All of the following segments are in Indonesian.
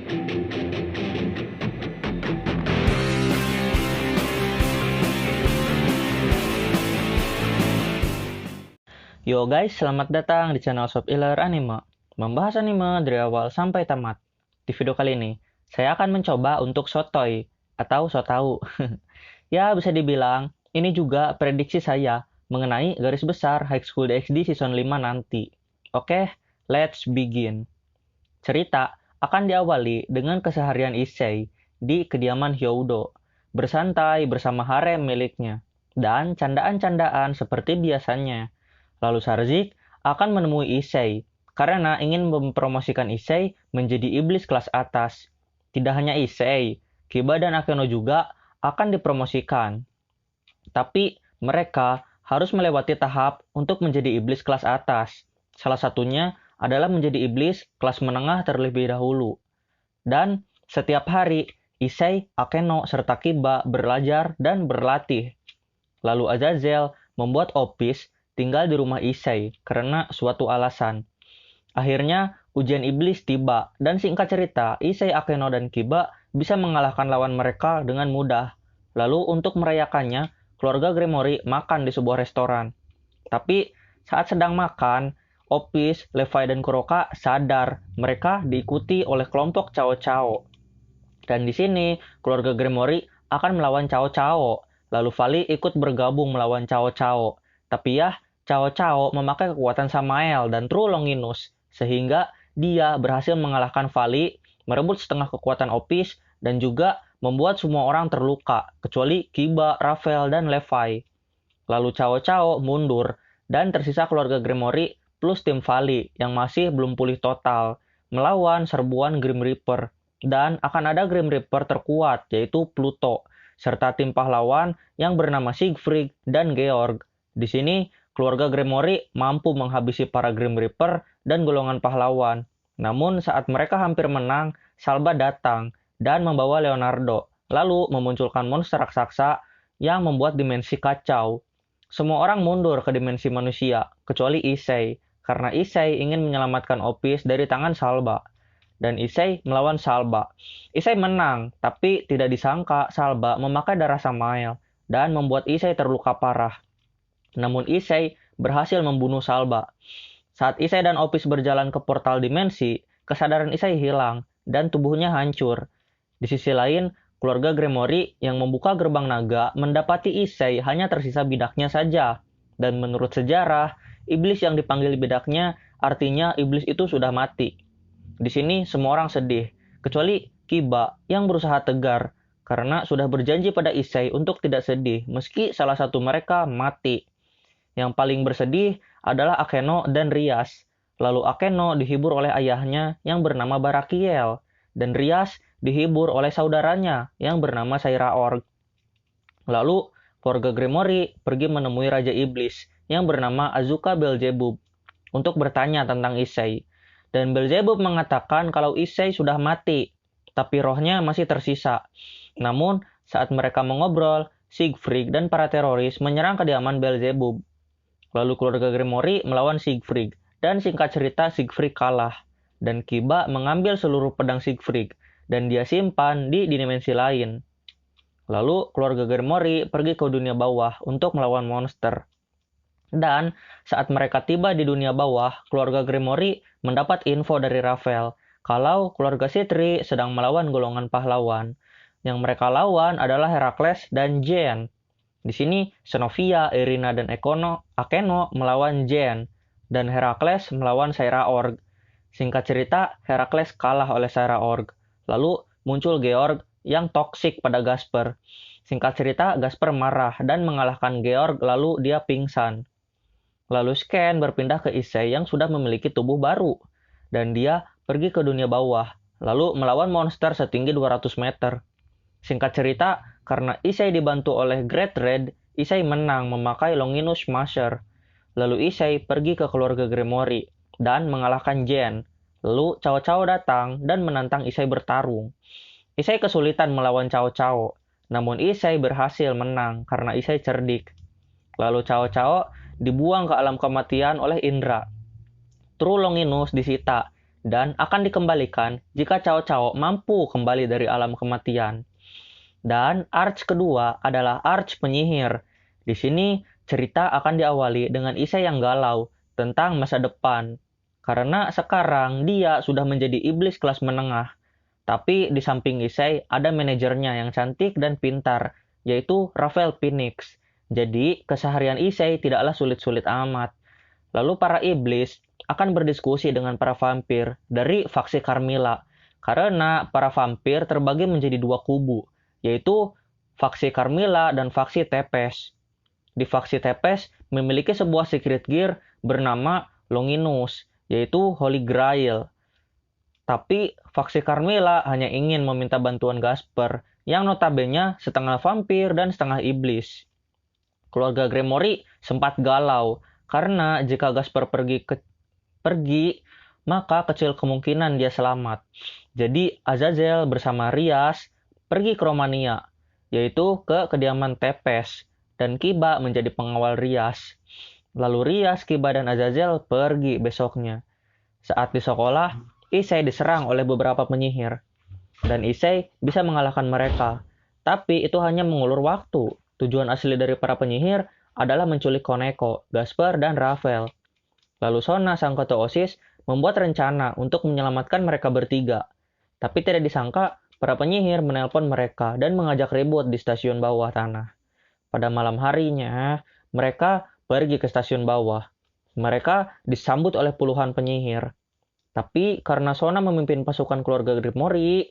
Yo guys, selamat datang di channel Sob Iler Anime. Membahas anime dari awal sampai tamat. Di video kali ini, saya akan mencoba untuk sotoy atau sotau. Ya, bisa dibilang ini juga prediksi saya mengenai garis besar High School DxD season 5 nanti. Oke, let's begin. Cerita akan diawali dengan keseharian Issei di kediaman Hyoudo, bersantai bersama harem miliknya, dan candaan-candaan seperti biasanya. Lalu Sarzik akan menemui Issei karena ingin mempromosikan Issei menjadi iblis kelas atas. Tidak hanya Issei, Kiba dan Akeno juga akan dipromosikan. Tapi mereka harus melewati tahap untuk menjadi iblis kelas atas. Salah satunya adalah menjadi iblis kelas menengah terlebih dahulu. Dan setiap hari Issei, Akeno, serta Kiba belajar dan berlatih. Lalu Azazel membuat Opis tinggal di rumah Issei karena suatu alasan. Akhirnya, ujian iblis tiba, dan singkat cerita, Issei, Akeno, dan Kiba bisa mengalahkan lawan mereka dengan mudah. Lalu, untuk merayakannya, keluarga Gremory makan di sebuah restoran. Tapi, saat sedang makan, Opis, Levi, dan Kuroka sadar mereka diikuti oleh kelompok Cao Cao. Dan di sini, keluarga Gremory akan melawan Cao Cao. Lalu Vali ikut bergabung melawan Cao Cao. Tapi ya, Cao Cao memakai kekuatan Samael dan True Longinus, sehingga dia berhasil mengalahkan Vali, merebut setengah kekuatan Opis, dan juga membuat semua orang terluka, kecuali Kiba, Raphael, dan Levi. Lalu Cao Cao mundur, dan tersisa keluarga Gremory plus tim Vali yang masih belum pulih total, melawan serbuan Grim Reaper. Dan akan ada Grim Reaper terkuat, yaitu Pluto, serta tim pahlawan yang bernama Siegfried dan Georg. Di sini, keluarga Gremory mampu menghabisi para Grim Reaper dan golongan pahlawan. Namun saat mereka hampir menang, Salba datang dan membawa Leonardo, lalu memunculkan monster raksasa yang membuat dimensi kacau. Semua orang mundur ke dimensi manusia, kecuali Issei, karena Issei ingin menyelamatkan Opis dari tangan Salba. Dan Issei melawan Salba. Issei menang, tapi tidak disangka Salba memakai darah Samael dan membuat Issei terluka parah. Namun Issei berhasil membunuh Salba. Saat Issei dan Opis berjalan ke portal dimensi, kesadaran Issei hilang dan tubuhnya hancur. Di sisi lain, keluarga Gremory yang membuka gerbang naga mendapati Issei hanya tersisa bidaknya saja. Dan menurut sejarah, iblis yang dipanggil bidaknya artinya iblis itu sudah mati. Di sini semua orang sedih, kecuali Kiba yang berusaha tegar karena sudah berjanji pada Issei untuk tidak sedih meski salah satu mereka mati. Yang paling bersedih adalah Akeno dan Rias. Lalu Akeno dihibur oleh ayahnya yang bernama Barakiel, dan Rias dihibur oleh saudaranya yang bernama Sairaorg. Lalu keluarga Gremory pergi menemui Raja Iblis yang bernama Azuka Beelzebub untuk bertanya tentang Issei. Dan Beelzebub mengatakan kalau Issei sudah mati, tapi rohnya masih tersisa. Namun saat mereka mengobrol, Siegfried dan para teroris menyerang kediaman Beelzebub. Lalu keluarga Gremory melawan Siegfried, dan singkat cerita Siegfried kalah. Dan Kiba mengambil seluruh pedang Siegfried, dan dia simpan di dimensi lain. Lalu keluarga Gremory pergi ke dunia bawah untuk melawan monster. Dan saat mereka tiba di dunia bawah, keluarga Gremory mendapat info dari Raphael kalau keluarga Citri sedang melawan golongan pahlawan. Yang mereka lawan adalah Herakles dan Jean. Di sini, Xenovia, Irina, dan Akeno melawan Jean, dan Herakles melawan Sairaorg. Singkat cerita, Herakles kalah oleh Sairaorg. Lalu muncul Georg yang toksik pada Gasper. Singkat cerita, Gasper marah dan mengalahkan Georg, lalu dia pingsan. Lalu Scan berpindah ke Issei yang sudah memiliki tubuh baru, dan dia pergi ke dunia bawah, lalu melawan monster setinggi 200 meter. Singkat cerita, karena Issei dibantu oleh Great Red, Issei menang memakai Longinus Smasher. Lalu Issei pergi ke keluarga Gremory dan mengalahkan Jean. Lalu Cao Cao datang dan menantang Issei bertarung. Issei kesulitan melawan Cao Cao, namun Issei berhasil menang karena Issei cerdik. Lalu Cao Cao dibuang ke alam kematian oleh Indra. True Longinus disita dan akan dikembalikan jika Cao Cao mampu kembali dari alam kematian. Dan arch kedua adalah arch penyihir. Di sini cerita akan diawali dengan Issei yang galau tentang masa depan. Karena sekarang dia sudah menjadi iblis kelas menengah. Tapi di samping Issei ada manajernya yang cantik dan pintar, yaitu Rafael Phoenix. Jadi keseharian Issei tidaklah sulit-sulit amat. Lalu para iblis akan berdiskusi dengan para vampir dari faksi Carmilla. Karena para vampir terbagi menjadi dua kubu, yaitu faksi Carmilla dan faksi Tepes. Di faksi Tepes memiliki sebuah secret gear bernama Longinus, yaitu Holy Grail. Tapi faksi Carmilla hanya ingin meminta bantuan Gasper, yang notabene setengah vampir dan setengah iblis. Keluarga Gremory sempat galau, karena jika Gasper pergi, maka kecil kemungkinan dia selamat. Jadi Azazel bersama Rias pergi ke Romania, yaitu ke kediaman Tepes, dan Kiba menjadi pengawal Rias. Lalu Rias, Kiba, dan Azazel pergi besoknya. Saat di sekolah, Issei diserang oleh beberapa penyihir, dan Issei bisa mengalahkan mereka. Tapi itu hanya mengulur waktu. Tujuan asli dari para penyihir adalah menculik Koneko, Gasper, dan Rafael. Lalu Sona, sang ketua OSIS, membuat rencana untuk menyelamatkan mereka bertiga. Tapi tidak disangka, para penyihir menelpon mereka dan mengajak ribut di stasiun bawah tanah. Pada malam harinya, mereka pergi ke stasiun bawah. Mereka disambut oleh puluhan penyihir. Tapi karena Sona memimpin pasukan keluarga Gremory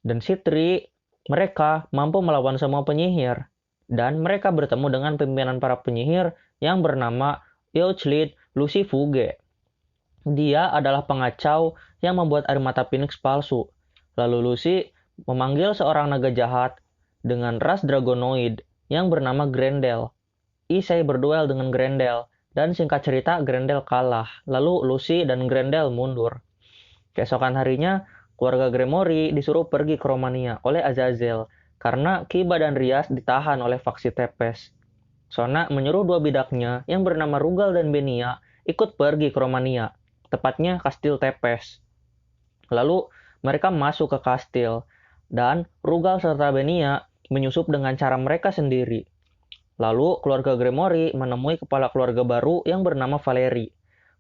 dan Citri, mereka mampu melawan semua penyihir. Dan mereka bertemu dengan pimpinan para penyihir yang bernama Euclid Lucifuge. Dia adalah pengacau yang membuat air mata Phoenix palsu. Lalu Lucy memanggil seorang naga jahat dengan ras dragonoid yang bernama Grendel. Issei berduel dengan Grendel, dan singkat cerita Grendel kalah. Lalu Lucy dan Grendel mundur. Keesokan harinya, keluarga Gremory disuruh pergi ke Romania oleh Azazel, karena Kiba dan Rias ditahan oleh faksi Tepes. Sona menyuruh dua bidaknya yang bernama Rugal dan Benia ikut pergi ke Romania, tepatnya Kastil Tepes. Lalu mereka masuk ke kastil, dan Rugal serta Benia menyusup dengan cara mereka sendiri. Lalu keluarga Gremory menemui kepala keluarga baru yang bernama Valeri.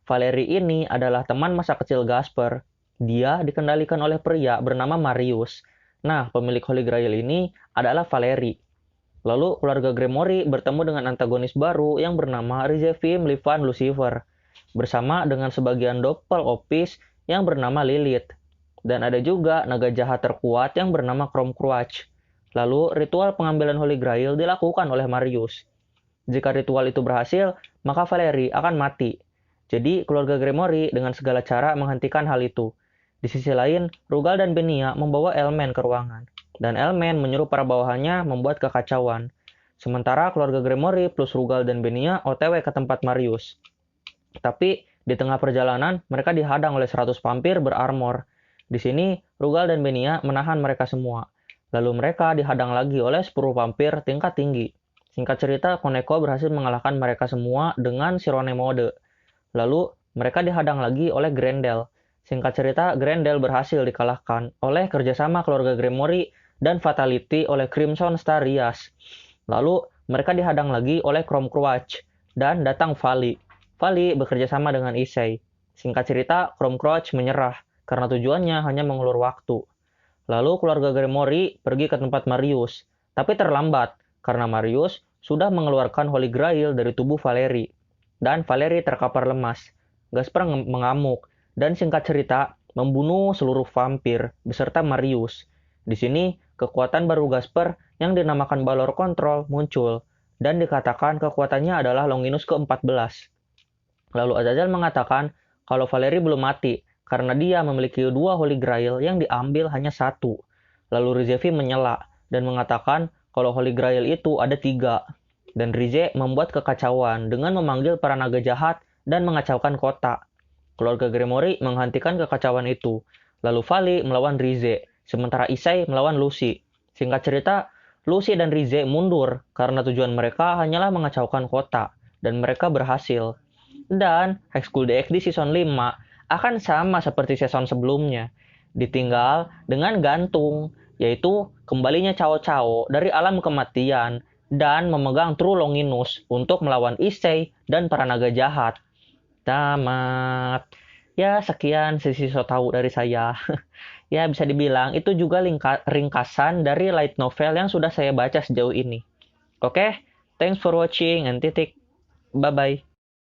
Valeri ini adalah teman masa kecil Gasper. Dia dikendalikan oleh pria bernama Marius. Nah, pemilik Holy Grail ini adalah Valeri. Lalu keluarga Gremory bertemu dengan antagonis baru yang bernama Rizevim Livan Lucifer, bersama dengan sebagian doppel opis yang bernama Lilith. Dan ada juga naga jahat terkuat yang bernama Kromcruach. Lalu ritual pengambilan Holy Grail dilakukan oleh Marius. Jika ritual itu berhasil, maka Valeri akan mati. Jadi keluarga Gremory dengan segala cara menghentikan hal itu. Di sisi lain, Rugal dan Benia membawa Elmen ke ruangan, dan Elmen menyuruh para bawahannya membuat kekacauan. Sementara keluarga Gremory plus Rugal dan Benia OTW ke tempat Marius. Tapi di tengah perjalanan, mereka dihadang oleh 100 vampir berarmor. Di sini, Rugal dan Benia menahan mereka semua. Lalu mereka dihadang lagi oleh 10 vampir tingkat tinggi. Singkat cerita, Koneko berhasil mengalahkan mereka semua dengan Sirone mode. Lalu, mereka dihadang lagi oleh Grendel. Singkat cerita, Grendel berhasil dikalahkan oleh kerjasama keluarga Gremory dan Fatality oleh Crimson Star Rias. Lalu, mereka dihadang lagi oleh Kromcruach dan datang Vali. Vali bekerjasama dengan Issei. Singkat cerita, Kromcruach menyerah karena tujuannya hanya mengulur waktu. Lalu keluarga Gremory pergi ke tempat Marius, tapi terlambat karena Marius sudah mengeluarkan Holy Grail dari tubuh Valeri. Dan Valeri terkapar lemas. Gasper mengamuk, dan singkat cerita, membunuh seluruh vampir beserta Marius. Di sini, kekuatan baru Gasper yang dinamakan Balor Control muncul, dan dikatakan kekuatannya adalah Longinus ke-14. Lalu Azazel mengatakan kalau Valeri belum mati, karena dia memiliki 2 Holy Grail yang diambil hanya 1. Lalu Rizevi menyela, dan mengatakan kalau Holy Grail itu ada 3. Dan Rize membuat kekacauan dengan memanggil para naga jahat dan mengacaukan kota. Keluarga Gremory menghentikan kekacauan itu. Lalu Vali melawan Rize, sementara Issei melawan Lucy. Singkat cerita, Lucy dan Rize mundur karena tujuan mereka hanyalah mengacaukan kota, dan mereka berhasil. Dan High School DxD Season 5 akan sama seperti season sebelumnya, ditinggal dengan gantung, yaitu kembalinya Cao Cao dari alam kematian dan memegang True Longinus untuk melawan Issei dan para naga jahat. Tamat. Ya, sekian sesi so tau dari saya. Ya, bisa dibilang itu juga ringkasan dari light novel yang sudah saya baca sejauh ini. Oke, thanks for watching and titik. Bye-bye.